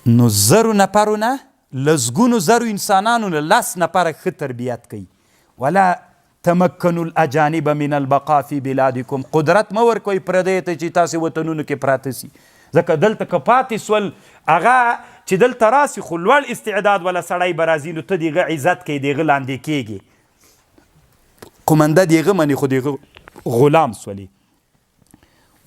نو زرو نفرو نه لسګونو زرو انسانانو نه 10 نفره ښه تربیت کوي. ولا تمکنوا الاجانب من البقاء في بلادکم، قدرت مه ورکوئ پردیو ته چې تاسې وطنونو کې پراته سي. ځکه دلته که پاتې سول هغه چې دلته راسي خو لوړ استعداد والا سړی به راځي، نو ته د هغه عزت کوي، د هغه لاندې کېږي، قومنده د هغه منې خو د هغه غلام سولې.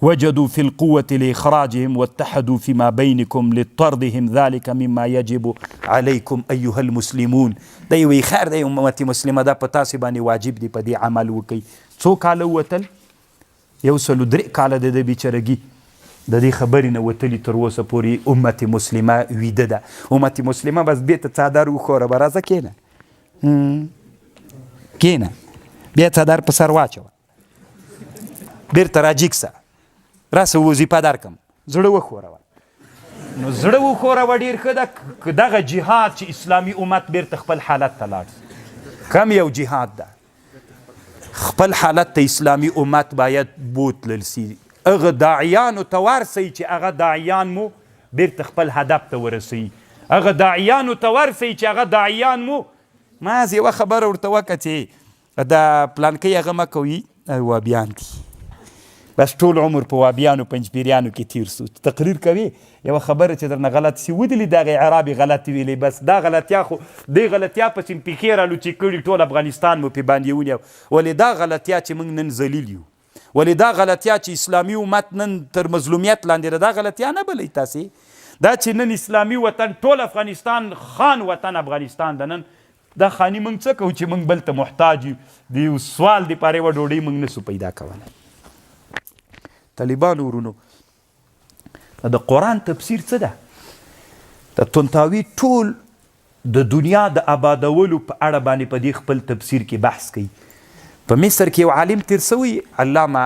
وجدوا في القوة لإخراجهم واتحدوا فيما بينكم لطردهم ذلك مما يجب عليكم أيها المسلمون. دا یوی خیر دی امت مسلمه دا په تاسې باندې واجب دی په دې عمل وکړئ. څو کاله ووتل؟ 103 کاله د ده بیچارګي د دې خبرې نه وتلي تر اوسه پورې امت مسلمه ویده ده. امت مسلمه بس بېرته څادر وښوره به راځه کېنه بیا څادر په سر واچوه بېرته راجیګ سه راسه وظیفه درکم زړه وښوروه. نو زړه وښوروه ډېر ښه ده. که دغه جهاد چې اسلامي امت بیرته خپل حالت ته لاړ شي، کم یو جهاد ده، خپل حالت ته اسلامي امت باید بوتلل سي. هغه داعیانو ته ورسئ چې هغه داعیان مو بیرته خپل هدف ته ورسوي. هغه داعیانو ته ورسئ چې هغه داعیان مو ماز یوه خبره ورته وکړه چې د پلانکۍ هغه مه کوي وابیان دي، بس ټول عمر په وابیانو پنجپیریانو کې تیر سو. تقریر کوي یوه خبره چې درنه غلط سي ودلي دغه اعرابي غلط ویلی، بس دا غلطیا خو دې غلطیا پسې م پیښې رالوچې کړي ټول افغانستان مو پې باندې ونیو. ولې دا غلطیا چې موږ نن ذلیل یو، ولې دا غلطیا چې اسلامي امت نن تر مظلومیت لاندې ده، دا غلطیا نه بلئ تاسې. دا چې نن اسلامي وطن ټول افغانستان خان وطن افغانستان ده، نن دا خاني موږ څه کوو چې موږ بل ته محتاج یو، د یو سوال دپاره یوه ډوډۍ موږ نسو پیدا کولی. طالبانو ورونو د قرآن تفسیر څه ده؟ د طنطاوي ټول د دنیا د آبادولو په اړه باندې په دې خپل تفسیر کې بحث کوي. په مصر کې یو عالم تیر سوی علامه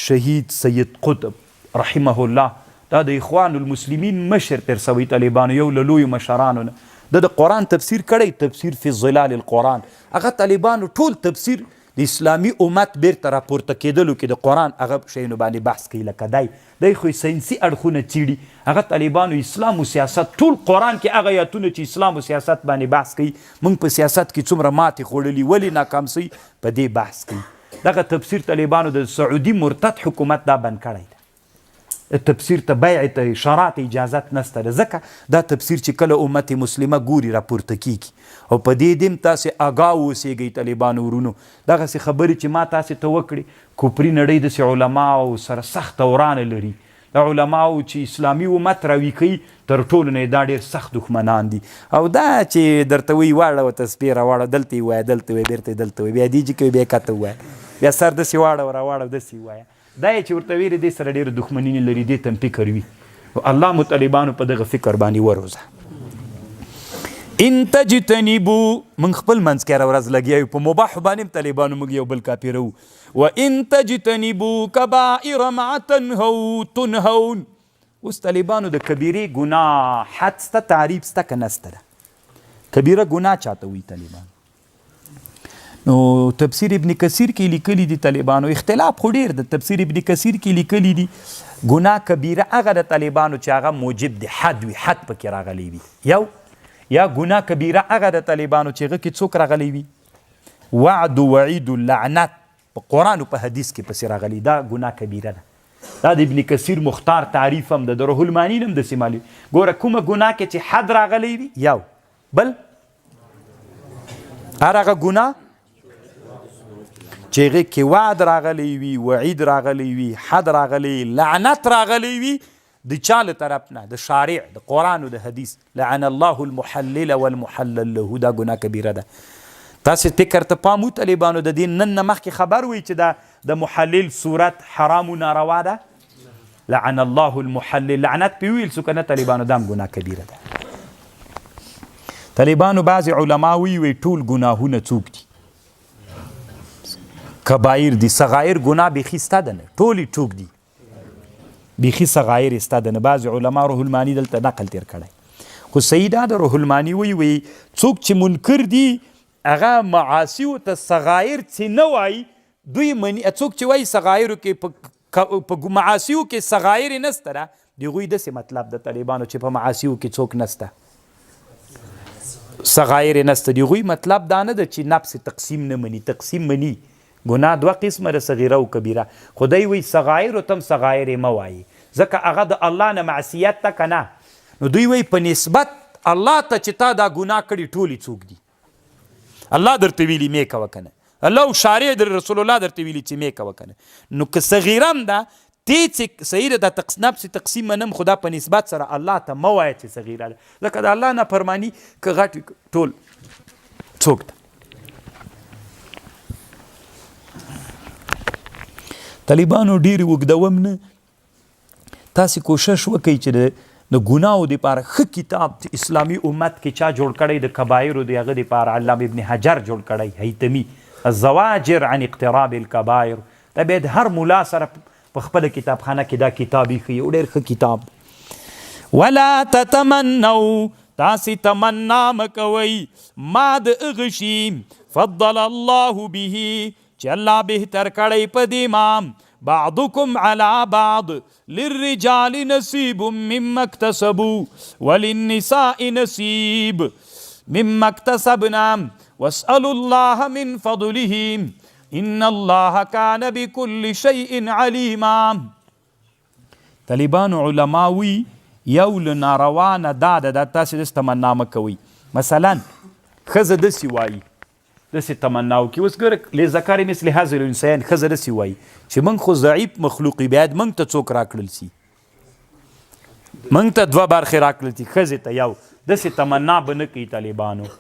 شهید سید قطب رحمه الله، دا د اخوان المسلمین مشر تیر سوی طالبانو، یو له لویو مشرانو نه د قرآن تفسیر کړی، تفسیر فی ظلال القرآن. هغه طالبانو ټول تفسیر د اسلامي امت بیرته راپورته کېدلو کې د قرآن هغه شیانو باندې بحث کوي. لکه دی خو ساینسي اړخونه څیړي، هغه طالبانو اسلام و سیاست ټول قرآن کې هغه آیاتونه چې اسلام و سیاست باندې بحث کوي. موږ په سیاست کې څومره ماتې خوړلي، ولې ناکام سوي، په دې بحث کوي. دغه تفسیر طالبانو د سعودي مرتد حکومت دا بند کړی ده. تفسیر ته بیع ته اشارات اجازت نسته ده، ځکه دا تفسیر چې کله امت مسلمه ګوري راپورته کیږي. او په دې دیم تاسې آګاه اوسېږئ طالبانو ورونو. دغسې خبرې چې ما تاسې ته وکړې، کفري نړۍ داسې علماو سره سخته ورانه لري. دا علماو چې اسلامي امت راوي کوي تر ټولو نه دا ډېر سخت دښمنان دي. او دا چې درته وایي واړه تسبیح راواړه، دلته یې وایه، دلته وایه، بیرته بیا دیجې کوي، بیا کته ووایه، بیا سر داسې واړه راواړه داسې وایه. دا یې چې ورته ویلې دې سره ډېره دښمني نه لري، دې ته هم فکر وي. الله مو طالبانو په دغه فکر باندې وروزه. ان تجتنبو، موږ خپل منځ کې هره ورځ لګیا یو په مباحو باندې هم طالبانو موږ یو بل کاپیرو. و ان تجتنبو کبائر ما تنهون. اوس طالبانو د کبیرې ګناه حد سته، تعریف سته که نسته ده؟ کبیره ګناه چاته وایي طالبانو؟ نو تفسیر ابن کثیر کې لیکلی دي طالبانو، اختلاف خو ډېر د تفسیر ابن کثیر کې لیکلی دي ګناه کبیره هغه د طالبانو چې هغه موجب د حد وي، حد پکې راغلی وي. یا ګناه کبیره هغه د طالبانو چې هغه کې څوک راغلی وي، وعد وعید لعنت په قرآن او په حدیث کې پسې راغلی، دا ګناه کبیره ده. دا د ابن کثیر مختار تعریف هم د روح المانی هم داسې معلوم. ګوره کومه ګناه کې چې حد راغلی وي، یو بل هر هغه ګناه چې هغې کې وعد راغلی وي، وعید راغلی وي، حد راغلی، لعنت راغلی وي د چا له طرف نه، د شارع، د قرآن او د حدیث. لعن الله المحلل والمحلل له، دا ګناه کبیره ده. تاسې فکر ته پام و طالبانو د دې نن نه مخکې خبر وی چې د محلل صورت حرام و ناروا ده؟ لعن الله المحلل، لعنت پې ویل سو که نه طالبانو؟ دا هم ګناه کبیره ده. طالبانو بعضې علما وی ټول ګناهونه څوک دي؟ کبایر دي. صغایر ګناه بیخي سته ده نه، ټولې ټوک دي، بیخي صغایر سته ده نه. بعضې علما روح المانی دلته نقل تیر کړی، خو صحیح دا د روح المانی وی څوک چې منکر دي هغه معاصیو ته صغایر چې نه وایي، دوی مني. څوک چې وایي صغایرو کې په معاصیو کې صغایر نسته ده، د هغوی داسې مطلب د طالبانو چې په معاسیو کې څوک نسته صغایر نسته د هغوی مطلب دا نه ده چې نفس تقسیم نه مني تقسیم مني ګناه دوه قسمه ده صغیره او کبیره خدای وایي صغایرو تم صغایر یې مه وایي ځکه هغه د الله نه معصیت ته که نه نو دوی وایي په نسبت الله ته چې تا دا ګناه کړي ټولې څوک دي الله درته ویلي مې کوه که نه الله او شارع در رسول الله درته ویلي چې مې کوه که نه نو که صغیره هم ده تی چې صحیح ده د نفس تقسیم منم خدا په نسبت سره الله ته مه وایه چې صغیره ده ځکه د الله نافرماني که غټ ټول څوک ده طالبانو ډېرې اوږدوم نه تاسې کوشش وکئ چې د ګناهو دپاره ښه کتاب اسلامي امت کې چا جوړ کړی د کبایرو د هغه دپاره علامه ابن حجر جوړ کړی هیتمي الزواجر عن اقتراب الکبایر دا باید هر ملا سره په خپله کتابخانه کې دا کتاب ایښي یو ډېر ښه کتاب ولا تتمنوا تاسې تمنا مه کوئ ما د هغه شي فضل الله به چې الله بهتر کړی په دې ما بعضكم على بعض للرجال نصيب مما اكتسبوا وللنساء نصيب مما اكتسبنا واسألوا الله من فضله ان الله كان بكل شيء عليما طالبان علماوي یو له ناروا نه دا ده تاسې داسې تمنا مه کوئ مثلا ښځه داسې وایي داسې تمناو کې اوس ګوره لذکر مثل هذا الانسان ښځه داسې وایي چې موږ خو ضعیف مخلوق باید موږ ته څوک راکړل سي موږ ته دوه برخې راکړل سي ښځې ته یو داسې تمنا به نه کوي طالبانو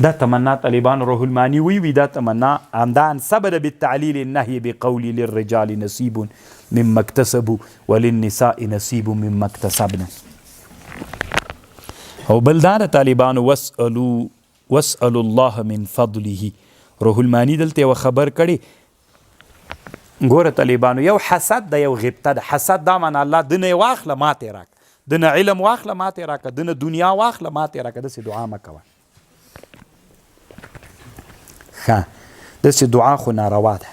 دا تمنا طالبان روح المانی وی دا تمنا همدا انسبر بالتعلیل النهی بقولی للرجال نصیب مما اکتسبوا وللنساء نصیب مما اکتسبنا او بلدان طالبان واسألوا الله من فضله روح المانی دلته یو خبر کړي ګوره طالبانو یو حسد ده یو غبطه ده حسد دا معنی الله دنه واخله ماته راک دنه علم واخله ماته راک دنه دنیا واخله ماته راک دسه دعا مکوه داسې دعا خو ناروا ده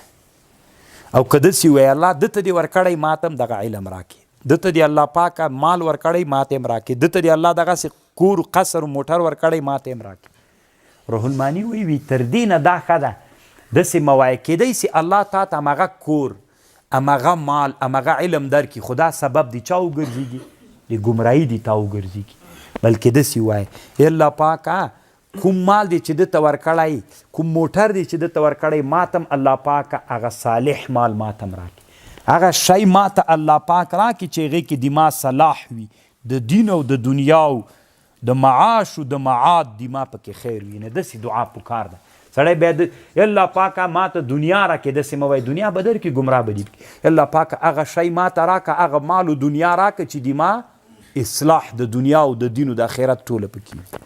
او که داسې وایي الله دته دې ورکړی ماته هم دغه علم راکړي دته دې الله پاکه مال ورکړی ماته هم راکړي دته دې الله دغسې کور قصر موټر ورکړی ماته هم راکړي روح المانی وی تر دې نه دا ښه ده داسې مه وایه کیدی سي الله تا ته همغه کور همغه مال همغه علم درکړي خو دا سبب د چا وګرځېږي د ګمراهي د تا وګرځېږي بلکې داسې وایه الله پاکه کوم مال دی چې دته ورکړی کوم موټر دی چې دته ورکړی ماتم الله پاک هغه صالح مال ماتم راکړي هغه شی ماته الله پاک راکړي چې هغې کې د ما صلاح وي د دین او د دنیا او د معاش او د معاد د ما پکې خیر وي نه داسې دعا پکار ده سړی باید الله پاکه ماته دنیا راکړي داسې مه وایي دنیا به درکړي ګمراه به دي الله پاکه هغه شی ماته راکړه هغه مال او دنیا راکړه چې د ما اصلاح د دنیا او د دین او د آخرت ټوله پکې